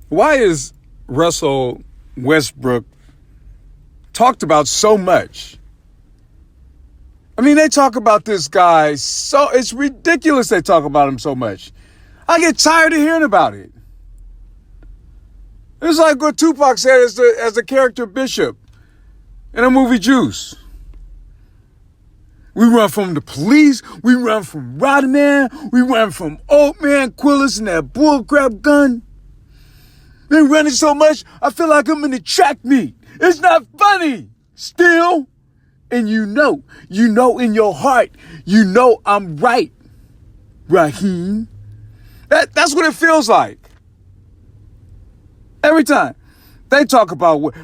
Why is Russell Westbrook talked about so much? I mean, they talk about this guy so it's ridiculous they talk about him so much. I get tired of hearing about it. It's like what Tupac said as the character Bishop in the movie Juice. We run from the police. We run from Rodman. We run from Old Man Quillis and that bullcrap gun. Been running so much, I feel like I'm in the track meet. It's not funny. Still, and you know in your heart, you know I'm right, Raheem. That's what it feels like. Every time. They talk about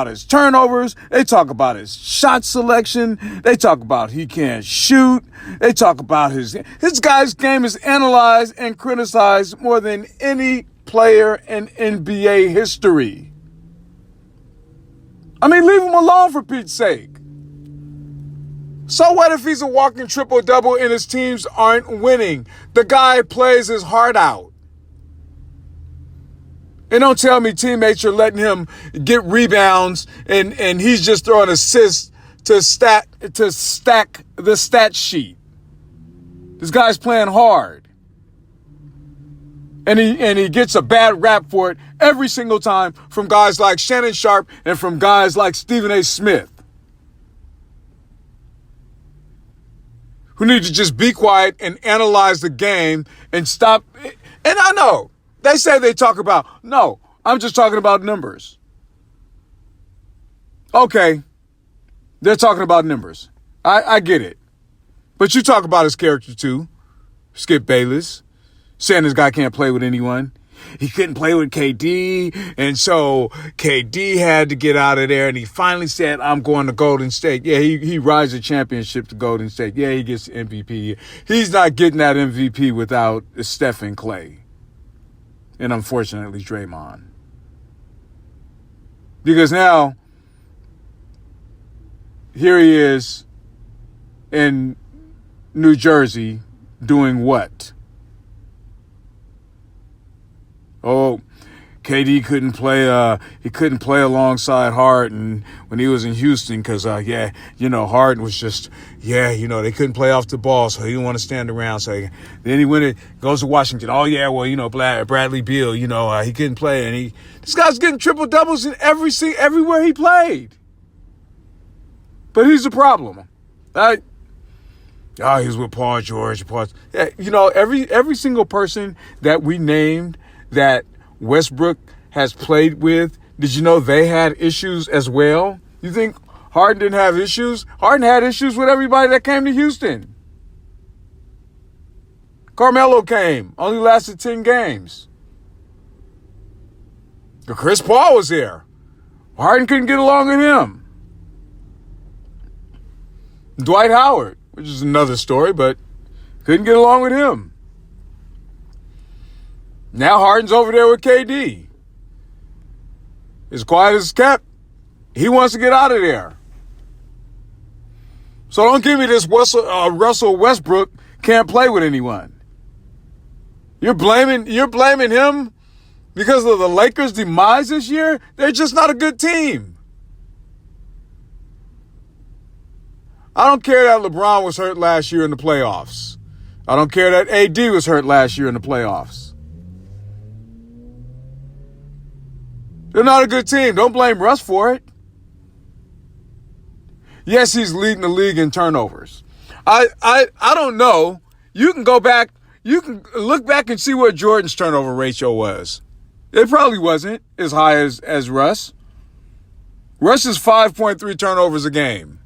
his turnovers. They talk about his shot selection. They talk about he can't shoot. They talk about his guy's game is analyzed and criticized more than any player in NBA history. I mean, leave him alone for Pete's sake. So what if he's a walking triple-double and his teams aren't winning? The guy plays his heart out. And don't tell me teammates are letting him get rebounds and he's just throwing assists to stack the stat sheet. This guy's playing hard. And he gets a bad rap for it every single time from guys like Shannon Sharp and from guys like Stephen A. Smith, who need to just be quiet and analyze the game and stop. And I know. They say they talk about, no, I'm just talking about numbers. Okay, they're talking about numbers. I get it. But you talk about his character too. Skip Bayless, saying this guy can't play with anyone. He couldn't play with KD, and so KD had to get out of there, and he finally said, I'm going to Golden State. Yeah, he rides a championship to Golden State. Yeah, he gets MVP. He's not getting that MVP without Steph and Clay. And unfortunately, Draymond. Because now, here he is in New Jersey doing what? Oh, KD couldn't play. He couldn't play alongside Harden when he was in Houston because, Harden was just, they couldn't play off the ball, so he didn't want to stand around. So then he goes to Washington. Oh yeah, well, Bradley Beal, he couldn't play, and this guy's getting triple doubles in everywhere he played. But he's the problem. He's with Paul George. Every single person that we named that Westbrook has played with, did you know they had issues as well? You think Harden didn't have issues? Harden had issues with everybody that came to Houston. Carmelo came, only lasted 10 games. Chris Paul was there. Harden couldn't get along with him. Dwight Howard, which is another story, but couldn't get along with him. Now Harden's over there with KD. As quiet as kept. He wants to get out of there. So don't give me this Russell Westbrook can't play with anyone. You're blaming him because of the Lakers' demise this year? They're just not a good team. I don't care that LeBron was hurt last year in the playoffs. I don't care that AD was hurt last year in the playoffs. They're not a good team. Don't blame Russ for it. Yes, he's leading the league in turnovers. I don't know. You can go back. You can look back and see what Jordan's turnover ratio was. It probably wasn't as high as Russ. Russ is 5.3 turnovers a game.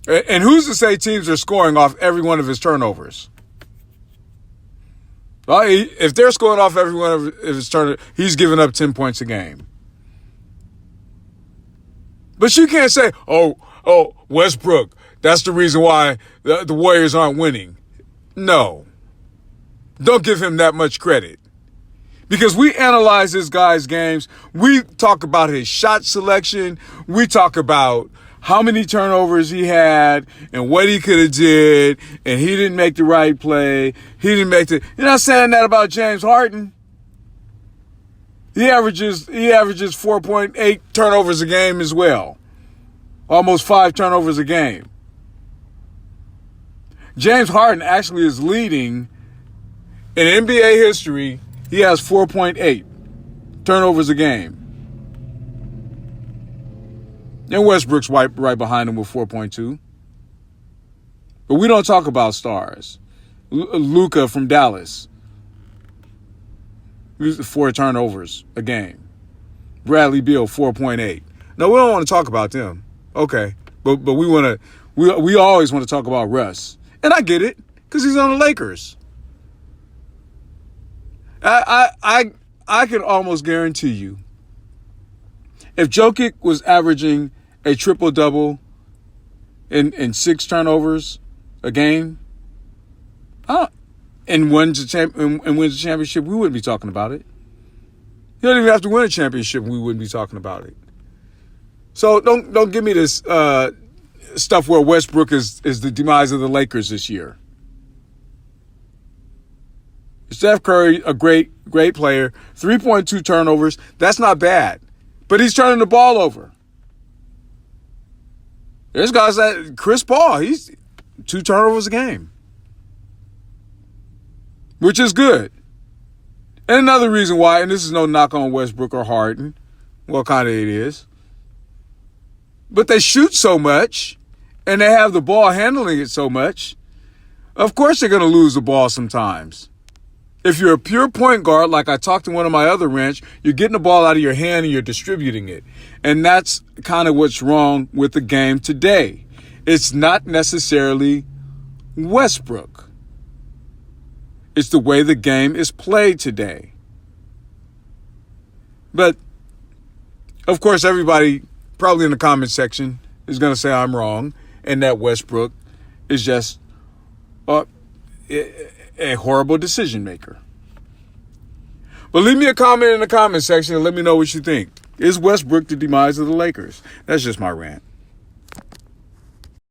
And who's to say teams are scoring off every one of his turnovers? If they're scoring off every one of his turnovers, he's giving up 10 points a game. But you can't say, oh, Westbrook, that's the reason why the Warriors aren't winning. No. Don't give him that much credit. Because we analyze this guy's games. We talk about his shot selection. We talk about how many turnovers he had and what he could have did, and he didn't make the right play. He didn't make the. You're not saying that about James Harden. He averages 4.8 turnovers a game as well. Almost 5 turnovers a game. James Harden actually is leading in NBA history. He has 4.8 turnovers a game. And Westbrook's right behind him with 4.2. But we don't talk about stars. Luka from Dallas, 4 turnovers a game. Bradley Beal, 4.8. No, we don't want to talk about them. Okay, but we always want to talk about Russ, and I get it because he's on the Lakers. I can almost guarantee you, if Jokic was averaging a triple-double in 6 turnovers a game, and wins a championship, we wouldn't be talking about it. You don't even have to win a championship, and we wouldn't be talking about it. So don't give me this stuff where Westbrook is the demise of the Lakers this year. Steph Curry, a great player, 3.2 turnovers. That's not bad, but he's turning the ball over. There's guys that Chris Paul, he's 2 turnovers a game, which is good. And another reason why, and this is no knock on Westbrook or Harden, well, kind of it is, but they shoot so much and they have the ball handling it so much, of course they're going to lose the ball sometimes. If you're a pure point guard, like I talked in one of my other rants, you're getting the ball out of your hand and you're distributing it. And that's kind of what's wrong with the game today. It's not necessarily Westbrook. It's the way the game is played today. But, of course, everybody probably in the comment section is going to say I'm wrong and that Westbrook is just a horrible decision maker. But leave me a comment in the comment section and let me know what you think. Is Westbrook the demise of the Lakers? That's just my rant.